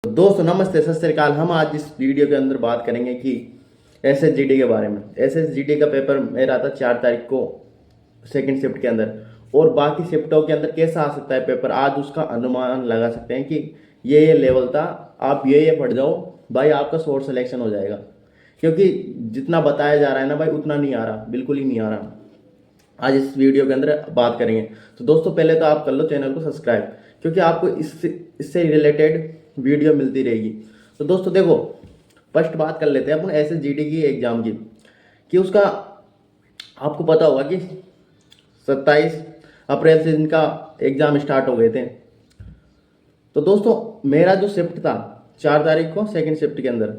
दोस्तों नमस्ते, सत श्री अकाल। हम आज इस वीडियो के अंदर बात करेंगे कि एसएसजीडी के बारे में। एसएसजीडी का पेपर मेरा था 4 तारीख को सेकंड शिफ्ट के अंदर, और बाकी शिफ्टों के अंदर कैसा आ सकता है पेपर, आज उसका अनुमान लगा सकते हैं कि ये लेवल था, आप ये पढ़ जाओ भाई, आपका शॉर्ट सिलेक्शन हो जाएगा। क्योंकि जितना बताया जा रहा है ना भाई, उतना नहीं आ रहा, बिल्कुल ही नहीं आ रहा। आज इस वीडियो के अंदर बात करेंगे। तो दोस्तों पहले तो आप कर लो चैनल को सब्सक्राइब, क्योंकि आपको इससे रिलेटेड वीडियो मिलती रहेगी। तो दोस्तों देखो, फर्स्ट बात कर लेते हैं अपन एसएसजीडी की एग्ज़ाम की, कि उसका आपको पता होगा कि 27 अप्रैल से इनका एग्ज़ाम स्टार्ट हो गए थे। तो दोस्तों मेरा जो शिफ्ट था 4 तारीख को सेकंड शिफ्ट के अंदर,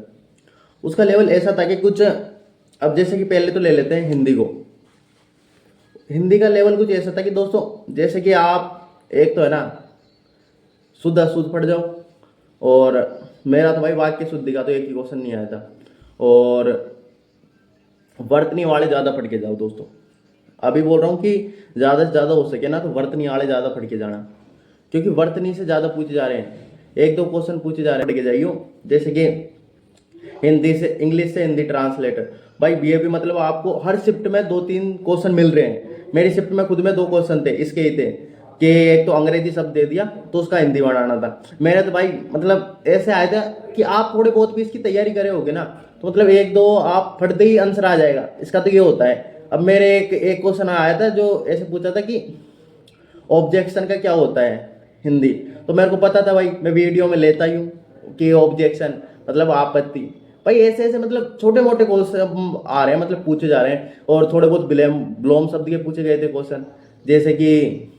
उसका लेवल ऐसा था कि कुछ, अब जैसे कि पहले तो ले लेते हैं हिंदी को। हिंदी का लेवल कुछ ऐसा था कि दोस्तों, जैसे कि आप एक तो है ना शुद्ध अशुद्ध पढ़ जाओ, और मेरा तो भाई वाक्य शुद्धि का तो एक ही क्वेश्चन नहीं आया था, और वर्तनी वाले ज़्यादा पढ़ के जाओ। दोस्तों अभी बोल रहा हूँ कि ज़्यादा से ज़्यादा हो सके ना तो वर्तनी वाले ज़्यादा पढ़ के जाना, क्योंकि वर्तनी से ज़्यादा पूछे जा रहे हैं, एक दो क्वेश्चन पूछे जा रहे हैं, पढ़ के जाइयो। जैसे कि हिंदी से इंग्लिश से हिंदी ट्रांसलेटर, भाई बीए मतलब आपको हर शिफ्ट में 2-3 क्वेश्चन मिल रहे हैं। मेरी शिफ्ट में खुद में 2 क्वेश्चन थे, इसके ही थे कि एक तो अंग्रेजी शब्द दे दिया तो उसका हिंदी बनाना था। मेरे तो भाई मतलब ऐसे आया था कि आप थोड़े बहुत भी इसकी तैयारी करे होगे ना, तो मतलब 1-2 आप फटते ही आंसर आ जाएगा, इसका तो ये होता है। अब मेरे एक क्वेश्चन आया था जो ऐसे पूछा था कि ऑब्जेक्शन का क्या होता है हिंदी, तो मेरे को पता था भाई, मैं वीडियो में लेता ही हूँ कि ऑब्जेक्शन मतलब आपत्ति। भाई ऐसे ऐसे मतलब छोटे मोटे क्वेश्चन आ रहे हैं, मतलब पूछे जा रहे हैं, और थोड़े बहुत ब्लोम शब्द के पूछे गए थे क्वेश्चन। जैसे कि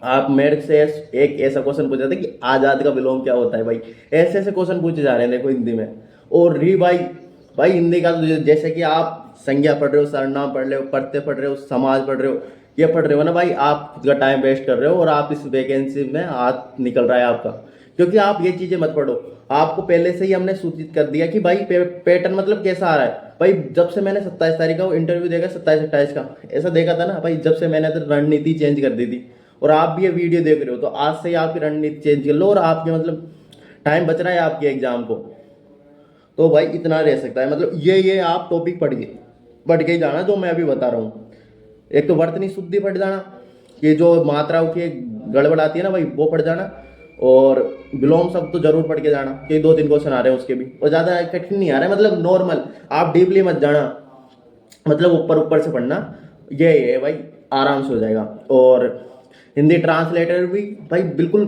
आप मेरे से एक ऐसा क्वेश्चन पूछा था कि आजाद का विलोम क्या होता है। भाई ऐसे ऐसे क्वेश्चन पूछे जा रहे हैं देखो हिंदी में। और भाई हिंदी का तो जैसे कि आप संज्ञा पढ़ रहे हो, सर्वनाम पढ़ रहे हो, प्रत्यय पढ़ रहे हो, समाज पढ़ रहे हो, ये पढ़ रहे हो ना भाई, आप खुद का टाइम वेस्ट कर रहे हो, और आप इस वैकेंसी में हाथ निकल रहा है आपका। क्योंकि आप ये चीजें मत पढ़ो, आपको पहले से ही हमने सूचित कर दिया कि भाई पैटर्न मतलब कैसा आ रहा है। भाई जब से मैंने 27 तारीख का वो इंटरव्यू देखा, 27-28 का ऐसा देखा था ना भाई, जब से मैंने तो रणनीति चेंज कर दी थी। और आप भी ये वीडियो देख रहे हो तो आज से ही आपकी रणनीति चेंज कर लो, और आपके मतलब टाइम बच रहा है आपके एग्जाम को, तो भाई इतना रह सकता है। मतलब ये आप टॉपिक पढ़ के ही जाना जो मैं अभी बता रहा हूँ। एक तो वर्तनी शुद्धि पढ़ जाना, ये जो मात्राओं की गड़बड़ आती है ना भाई, वो पढ़ जाना, और विलोम शब्द तो जरूर पढ़ के जाना, कि 2-3 क्वेश्चन आ रहे हैं उसके भी, और ज़्यादा कठिन नहीं आ रहा है, मतलब नॉर्मल, आप डीपली मत जाना, मतलब ऊपर ऊपर से पढ़ना, ये है भाई, आराम से हो जाएगा। और हिंदी ट्रांसलेटर भी भाई बिल्कुल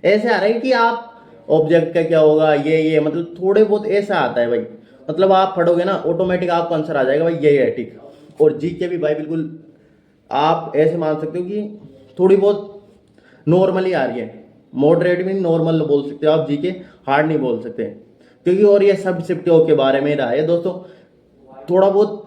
ऐसे आ रहा है कि आप ऑब्जेक्ट का क्या होगा, ये मतलब थोड़े बहुत ऐसा आता है भाई, मतलब आप पढ़ोगे ना ऑटोमेटिक आपको आंसर आ जाएगा भाई, ये है ठीक। और जीके भी भाई बिल्कुल आप ऐसे मान सकते हो कि थोड़ी बहुत नॉर्मली आ रही है, मॉडरेट भी नॉर्मल बोल सकते हो आप, जीके हार्ड नहीं बोल सकते, क्योंकि और ये सब शिफ्टों के बारे में रहा है दोस्तों। थोड़ा बहुत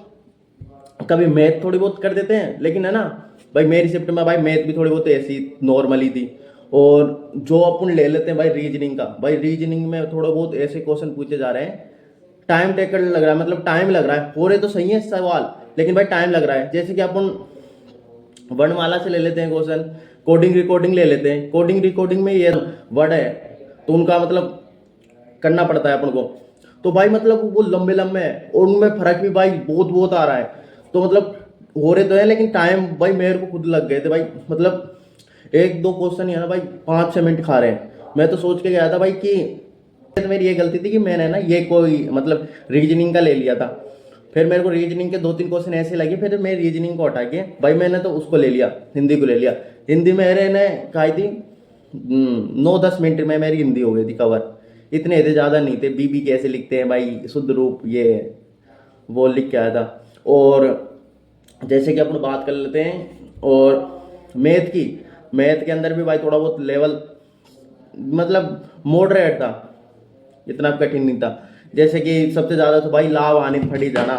कभी मैथ थोड़ी बहुत कर देते हैं, लेकिन है ना भाई, मेरी शिफ्ट में भाई मैथ भी थोड़ी बहुत ऐसी नॉर्मली थी। और जो अपन ले लेते हैं भाई रीजनिंग का, भाई रीजनिंग में थोड़ा बहुत ऐसे क्वेश्चन पूछे जा रहे हैं, टाइम टेकर लग रहा है, मतलब टाइम लग रहा है, हो रहे तो सही है सवाल, लेकिन भाई टाइम लग रहा है। जैसे कि अपन वर्णमाला से ले लेते हैं क्वेश्चन, कोडिंग रिकॉर्डिंग ले लेते हैं, कोडिंग रिकॉर्डिंग में ये वर्ड है तो उनका मतलब करना पड़ता है अपन को, तो भाई मतलब वो लंबे लंबे है, और उनमें फर्क भी भाई बहुत बहुत आ रहा है। तो मतलब हो रहे तो है, लेकिन टाइम भाई मेरे को खुद लग गए थे भाई, मतलब 1-2 क्वेश्चन ही है ना भाई 5-6 मिनट खा रहे हैं। मैं तो सोच के गया था भाई कि, तो मेरी ये गलती थी कि मैंने ना ये कोई मतलब रीजनिंग का ले लिया था, फिर मेरे को रीजनिंग के 2-3 क्वेश्चन ऐसे लगे, फिर मैं रीजनिंग को हटा के भाई मैंने तो उसको ले लिया, हिंदी को ले लिया। हिंदी मेरे ने कही थी 9-10 मिनट में मेरी हिंदी हो गई थी कवर, इतने थे, ज़्यादा नहीं थे। बीबी कैसे लिखते हैं भाई, शुद्ध रूप, ये वो लिख के आया था। और जैसे कि अपन बात कर लेते हैं, और मैथ के अंदर भी भाई थोड़ा बहुत लेवल मतलब मॉडरेट था, इतना कठिन नहीं था। जैसे कि सबसे ज़्यादा तो भाई लाभ हानि फटी जाना,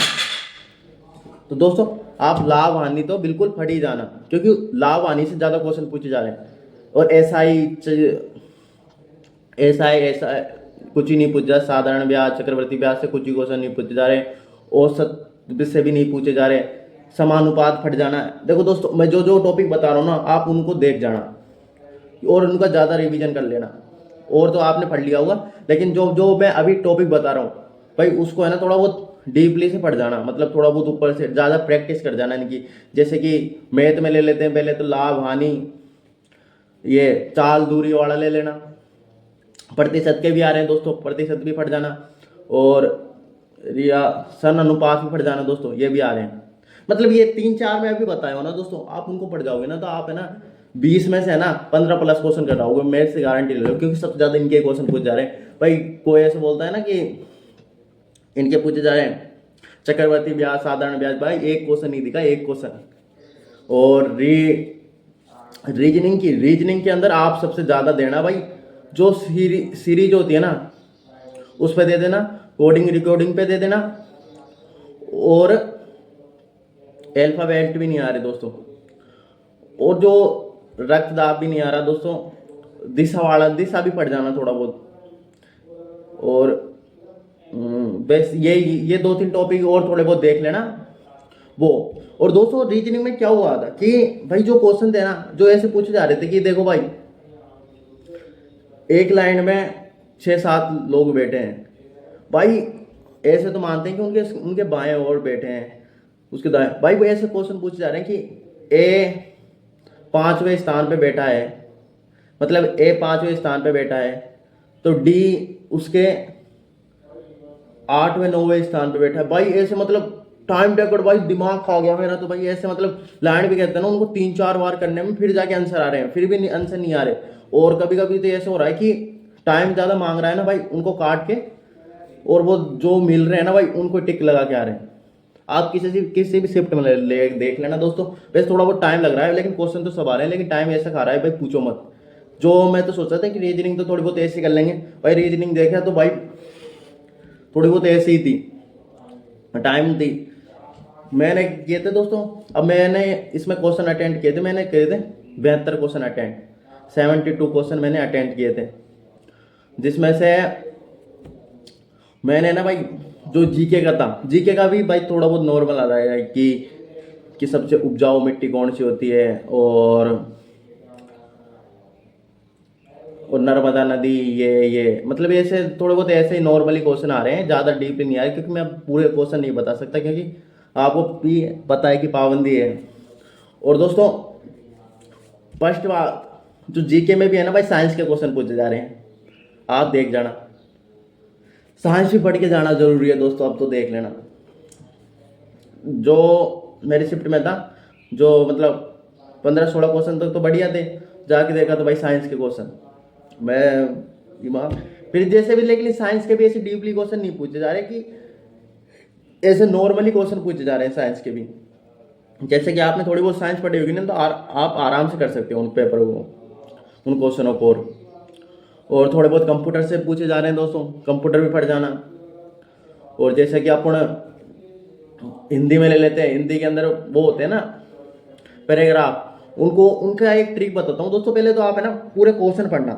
तो दोस्तों आप लाभ हानि तो बिल्कुल फटी जाना, क्योंकि लाभ हानि से ज़्यादा क्वेश्चन पूछे जा रहे हैं। और ऐसा कुछ ही नहीं पूछा जा, साधारण ब्याज चक्रवर्ती ब्याज से कुछ ही क्वेश्चन नहीं पूछे जा रहे, औसत से भी नहीं पूछे जा रहे, समानुपात फट जाना है। देखो दोस्तों, मैं जो जो टॉपिक बता रहा हूँ ना, आप उनको देख जाना और उनका ज़्यादा रिवीजन कर लेना, और तो आपने पढ़ लिया होगा, लेकिन जो जो मैं अभी टॉपिक बता रहा हूँ भाई उसको है ना थोड़ा बहुत डीपली से पढ़ जाना, मतलब थोड़ा बहुत ऊपर से ज़्यादा प्रैक्टिस कर जाना इनकी। जैसे कि मैथ में ले लेते हैं पहले तो लाभ हानि, ये चाल दूरी वाला ले लेना, प्रतिशत के भी आ रहे हैं दोस्तों, प्रतिशत भी पढ़ जाना, और रिया सन अनुपात भी पढ़ जाना दोस्तों, ये भी आ रहे हैं। मतलब ये 3-4 मैं अभी बताया हूँ ना दोस्तों, आप उनको पढ़ जाओगे ना तो आप है ना 20 में से है ना 15 प्लस क्वेश्चन कर पाओगे, मेरे से गारंटी ले लो, क्योंकि सबसे ज्यादा इनके क्वेश्चन पूछ जा रहे हैं भाई। कोई ऐसे बोलता है ना कि इनके पूछे जा रहे हैं चक्रवर्ती ब्याज साधारण ब्याज, भाई एक क्वेश्चन नहीं दिखा, एक क्वेश्चन। और रीजनिंग के अंदर आप सबसे ज्यादा देना भाई, जो सीरीज होती है ना उस पे दे देना, कोडिंग रिकॉर्डिंग पे दे देना, और अल्फाबेट भी नहीं आ रहे दोस्तों, और जो रक्तदाब भी नहीं आ रहा दोस्तों, दिशा भी पढ़ जाना थोड़ा बहुत। और बस ये 2-3 टॉपिक और थोड़े बहुत देख लेना वो। और दोस्तों रीजनिंग में क्या हुआ था कि भाई जो क्वेश्चन थे ना, जो ऐसे पूछे जा रहे थे कि देखो भाई एक लाइन में 6-7 लोग बैठे हैं भाई, ऐसे तो मानते हैं कि उनके उनके बाएं ओर बैठे हैं, उसके दाएं भाई, वो ऐसे क्वेश्चन पूछे जा रहे हैं कि ए 5वें स्थान पे बैठा है, मतलब ए 5वें स्थान पे बैठा है, तो डी उसके 8वें 9वें स्थान पे बैठा है भाई। ऐसे मतलब टाइम टेकड भाई, दिमाग खा गया मेरा तो भाई। ऐसे मतलब लाइन भी कहते हैं ना, उनको 3-4 बार करने में फिर जाके आंसर आ रहे हैं, फिर भी आंसर नहीं आ रहे। और कभी कभी तो ऐसे हो रहा है कि टाइम ज़्यादा मांग रहा है ना भाई, उनको काट के और वो जो मिल रहे हैं ना भाई उनको टिक लगा के आ रहे हैं। आप किसी भी शिफ्ट में देख लेना दोस्तों, वैसे थोड़ा बहुत टाइम लग रहा है, लेकिन क्वेश्चन तो सब आ रहे हैं, लेकिन टाइम ऐसा खा रहा है भाई पूछो मत। जो मैं तो सोचा था कि रीजनिंग तो थोड़ी बहुत ऐसे कर लेंगे भाई, रीजनिंग देखा तो भाई थोड़ी बहुत ऐसी ही थी, टाइम थी। मैंने किए थे दोस्तों, अब मैंने इसमें क्वेश्चन अटेंड किए थे, मैंने किए थे 72 क्वेश्चन अटेंड, 72 क्वेश्चन मैंने अटेंड किए थे, जिसमें से मैंने ना भाई जो जीके का था, जीके का भी भाई थोड़ा बहुत नॉर्मल आ रहा है कि सबसे उपजाऊ मिट्टी कौन सी होती है, और नर्मदा नदी, ये मतलब ऐसे थोड़े बहुत ऐसे ही नॉर्मली क्वेश्चन आ रहे हैं, ज़्यादा डीपली नहीं आ रहे, क्योंकि मैं पूरे क्वेश्चन नहीं बता सकता, क्योंकि आपको भी पता है कि पाबंदी है। और दोस्तों फर्स्ट बात, जो जीके में भी है ना भाई, साइंस के क्वेश्चन पूछे जा रहे हैं, आप देख जाना, साइंस भी पढ़ के जाना जरूरी है दोस्तों, अब तो देख लेना। जो मेरी शिफ्ट में था, जो मतलब 15-16 क्वेश्चन तक तो बढ़िया थे, जाके देखा तो भाई साइंस के क्वेश्चन मैं दिमाग फिर जैसे भी, लेकिन साइंस के भी ऐसे डीपली क्वेश्चन नहीं पूछे जा रहे, कि ऐसे नॉर्मली क्वेश्चन पूछे जा रहे हैं साइंस के भी। जैसे कि आपने थोड़ी बहुत साइंस पढ़ी होगी ना, तो आप आराम से कर सकते हो उन पेपर को, उन क्वेश्चनों को। और थोड़े बहुत कंप्यूटर से पूछे जा रहे हैं दोस्तों, कंप्यूटर भी पढ़ जाना। और जैसे कि अपन हिंदी में ले लेते हैं, हिंदी के अंदर वो होते हैं ना पैराग्राफ, उनका एक ट्रिक बताता हूँ दोस्तों। पहले तो आप है ना पूरे क्वेश्चन पढ़ना,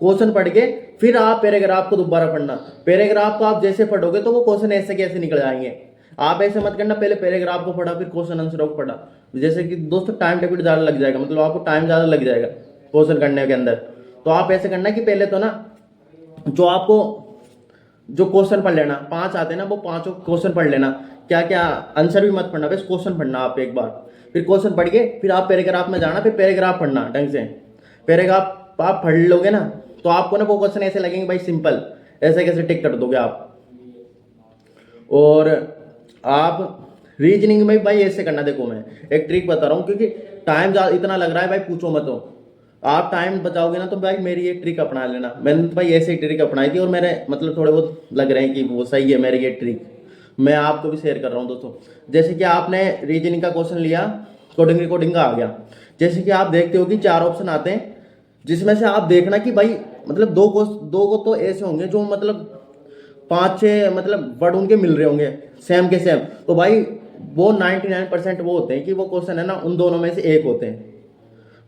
क्वेश्चन पढ़ के फिर आप पैराग्राफ को दोबारा पढ़ना। पैराग्राफ को आप जैसे पढ़ोगे तो वो क्वेश्चन ऐसे कैसे निकल जाएंगे। आप ऐसे मत करना, पहले पैराग्राफ को पढ़ा फिर क्वेश्चन आंसर को पढ़ा, जैसे कि दोस्तों टाइम टेबल ज़्यादा लग जाएगा, मतलब आपको टाइम ज़्यादा लग जाएगा क्वेश्चन करने के अंदर। तो आप ऐसे करना कि पहले तो ना जो क्वेश्चन पढ़ लेना, 5 आते हैं ना, वो 5 क्वेश्चन पढ़ लेना, क्या क्या आंसर भी मत पढ़ना, बस क्वेश्चन पढ़ना आप एक बार। फिर क्वेश्चन पढ़ के फिर आप पैराग्राफ में जाना, फिर पैराग्राफ पढ़ना ढंग से। पैराग्राफ आप पढ़ लोगे ना तो आपको ना वो क्वेश्चन ऐसे लगेंगे भाई सिंपल, ऐसे कैसे टिक कर दोगे आप। और आप रीजनिंग में भाई ऐसे करना, देखो मैं एक ट्रिक बता रहा हूँ, क्योंकि टाइम इतना लग रहा है भाई पूछो मत हो। आप टाइम बचाओगे ना तो भाई मेरी ये ट्रिक अपना लेना। मैंने तो भाई ऐसे ही ट्रिक अपनाई थी, और मेरे मतलब थोड़े बहुत लग रहे हैं कि वो सही है मेरी ये ट्रिक, मैं आपको भी शेयर कर रहा हूँ दोस्तों। जैसे कि आपने रीजनिंग का क्वेश्चन लिया, कोडिंग रिकॉर्डिंग का आ गया, जैसे कि आप देखते हो कि 4 ऑप्शन आते हैं, जिसमें से आप देखना कि भाई मतलब दो को तो ऐसे होंगे जो मतलब 5-6 मतलब वर्ड उनके मिल रहे होंगे सेम के सेम, तो भाई वो 99% वो होते हैं कि वो क्वेश्चन है ना उन दोनों में से एक होते हैं।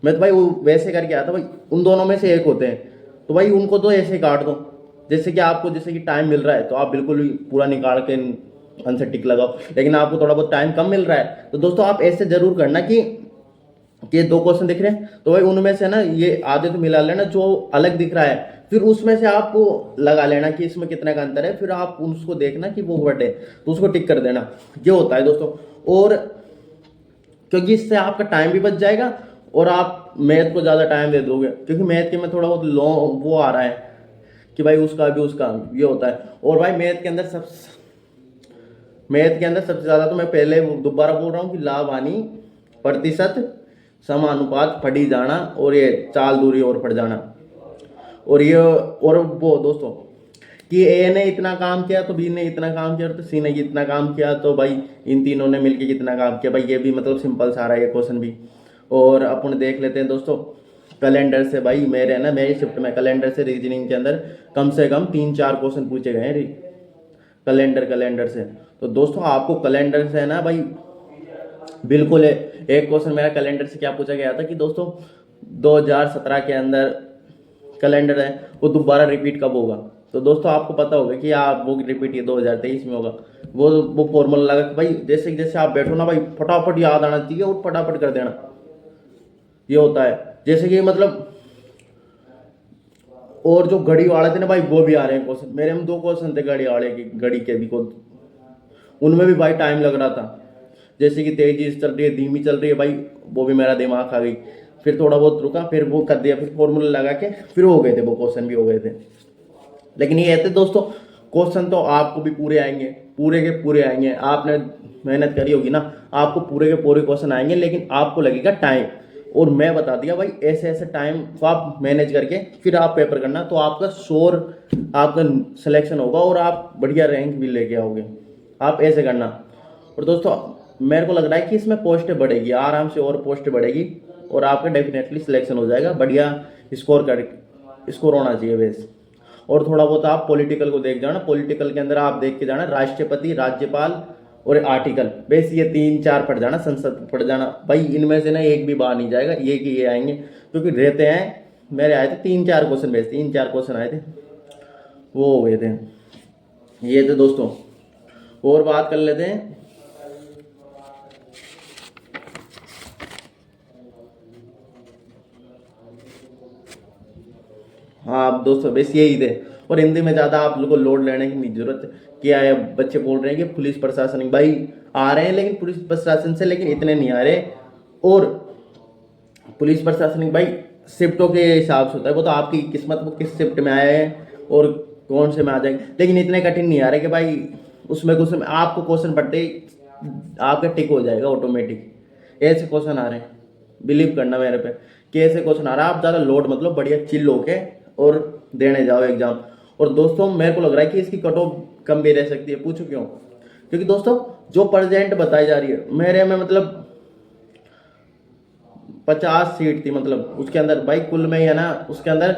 मैं तो भाई वो वैसे करके आया था भाई, उन दोनों में से एक होते हैं, तो भाई उनको तो ऐसे काट दो। जैसे कि आपको जैसे कि टाइम मिल रहा है तो आप बिल्कुल पूरा निकाल के आंसर टिक लगाओ, लेकिन आपको थोड़ा बहुत टाइम कम मिल रहा है तो दोस्तों आप ऐसे जरूर करना कि ये 2 क्वेश्चन दिख रहे हैं, तो भाई उनमें से ना ये आधे तो मिला लेना, जो अलग दिख रहा है फिर उसमें से आप लगा लेना कि इसमें कितना का अंतर है, फिर आप उसको देखना कि वो वर्ड है तो उसको टिक कर देना। ये होता है दोस्तों। और क्योंकि इससे आपका टाइम भी बच जाएगा और आप मैथ को ज़्यादा टाइम दे दोगे, क्योंकि मैथ के में थोड़ा बहुत वो आ रहा है कि भाई उसका भी उसका ये होता है। और भाई मैथ के अंदर सबसे ज़्यादा, तो मैं पहले दोबारा बोल रहा हूँ कि लाभ हानि प्रतिशत समानुपात फटी जाना और ये चाल दूरी और फट जाना। और ये और वो दोस्तों कि ए ने इतना काम किया तो बी ने इतना काम किया तो सी ने इतना काम किया, तो भाई इन तीनों ने मिलकर कितना काम किया। भाई ये भी मतलब सिंपल सा आ रहा है ये क्वेश्चन भी। और अपन देख लेते हैं दोस्तों कैलेंडर से। भाई मेरी शिफ्ट में कैलेंडर से रीजनिंग के अंदर कम से कम 3-4 क्वेश्चन पूछे गए हैं कैलेंडर से। तो दोस्तों आपको कैलेंडर से है ना भाई बिल्कुल है। एक क्वेश्चन मेरा कैलेंडर से क्या पूछा गया था कि दोस्तों 2017 के अंदर कैलेंडर है वो दोबारा रिपीट कब होगा। तो दोस्तों आपको पता होगा कि आप वो रिपीट ये 2023 में होगा। वो फॉर्मूला लगा कि भाई जैसे जैसे आप बैठो ना भाई फटाफट याद आना चाहिए और फटाफट कर देना, ये होता है। जैसे कि मतलब और जो घड़ी वाले थे ना भाई वो भी आ रहे हैं क्वेश्चन। मेरे में 2 क्वेश्चन थे घड़ी के भी को, उनमें भी भाई टाइम लग रहा था। जैसे कि तेजी से चल रही है धीमी चल रही है भाई, वो भी मेरा दिमाग खा गई। फिर थोड़ा बहुत रुका, फिर वो कर दिया, फिर फॉर्मूला लगा के फिर हो गए थे वो क्वेश्चन भी हो गए थे। लेकिन ये थे दोस्तों क्वेश्चन तो आपको भी पूरे आएंगे, पूरे के पूरे आएंगे। आपने मेहनत करी होगी ना, आपको पूरे के पूरे क्वेश्चन आएंगे, लेकिन आपको लगेगा टाइम। और मैं बता दिया भाई ऐसे ऐसे टाइम को आप मैनेज करके फिर आप पेपर करना, तो आपका श्योर आपका सिलेक्शन होगा और आप बढ़िया रैंक भी लेके आओगे। आप ऐसे करना। और दोस्तों मेरे को लग रहा है कि इसमें पोस्ट बढ़ेगी आराम से, और पोस्ट बढ़ेगी और आपका डेफिनेटली सिलेक्शन हो जाएगा। बढ़िया स्कोर होना चाहिए बेस। और थोड़ा बहुत आप पॉलिटिकल को देख जाना। पॉलिटिकल के अंदर आप देख के जाना राष्ट्रपति, राज्यपाल और आर्टिकल, बेस ये 3-4 पढ़ जाना, संसद पढ़ जाना। भाई इनमें से ना एक भी बाहर नहीं जाएगा, ये कि ये आएंगे, क्योंकि रहते हैं। मेरे आए थे 3-4 क्वेश्चन, बेस 3-4 क्वेश्चन आए थे वो हो गए थे। ये थे दोस्तों। और बात कर लेते हैं हाँ दोस्तों, बेस यही थे। और हिंदी में ज़्यादा आप लोगों को लोड लेने की नहीं जरूरत। क्या है, बच्चे बोल रहे हैं कि पुलिस प्रशासन भाई आ रहे हैं, लेकिन पुलिस प्रशासन से लेकिन इतने नहीं आ रहे। और पुलिस प्रशासन भाई शिफ्टों के हिसाब से होता है, वो तो आपकी किस्मत, वो किस शिफ्ट में आए हैं और कौन से में आ जाएंगे। लेकिन इतने कठिन नहीं आ रहे कि भाई उसमें कुछ आपको क्वेश्चन पढ़ते ही आपका टिक हो जाएगा ऑटोमेटिक। ऐसे क्वेश्चन आ रहे हैं, बिलीव करना मेरे पे कि ऐसे क्वेश्चन आ रहा है। आप ज़्यादा लोड मतलब बढ़िया चिल होके और देने जाओ एग्जाम। और दोस्तों मेरे को लग रहा है कि इसकी कट ऑफ कम भी रह सकती है। पूछो क्यों? क्योंकि दोस्तों जो प्रेजेंट बताई जा रही है मेरे में मतलब 50 सीट थी, मतलब उसके अंदर भाई कुल में है ना, उसके अंदर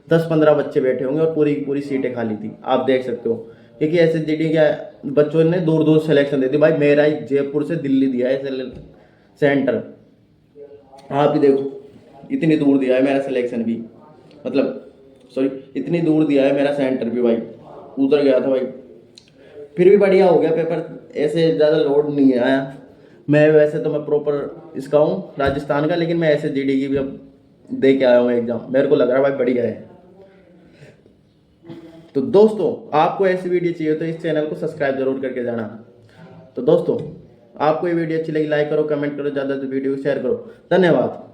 10-15 बच्चे बैठे होंगे और पूरी पूरी सीटें खाली थी। आप देख सकते हो, क्योंकि SSGD क्या बच्चों ने दूर दूर सिलेक्शन दी थी। भाई मेरा ही जयपुर से दिल्ली दिया है सेंटर, आप भी देखो इतनी दूर दिया है मेरा सिलेक्शन भी, मतलब सॉरी इतनी दूर दिया है मेरा सेंटर भी। भाई उधर गया था भाई, फिर भी बढ़िया हो गया पेपर, ऐसे ज़्यादा लोड नहीं आया। मैं वैसे तो मैं प्रॉपर इसका हूँ राजस्थान का, लेकिन मैं SSGD की भी अब दे के आया हूँ एग्जाम। मेरे को लग रहा है भाई बढ़िया है। तो दोस्तों आपको ऐसी वीडियो चाहिए तो इस चैनल को सब्सक्राइब जरूर करके जाना। तो दोस्तों आपको ये वीडियो अच्छी लगी लाइक करो, कमेंट करो, ज़्यादा तो वीडियो को शेयर करो। धन्यवाद।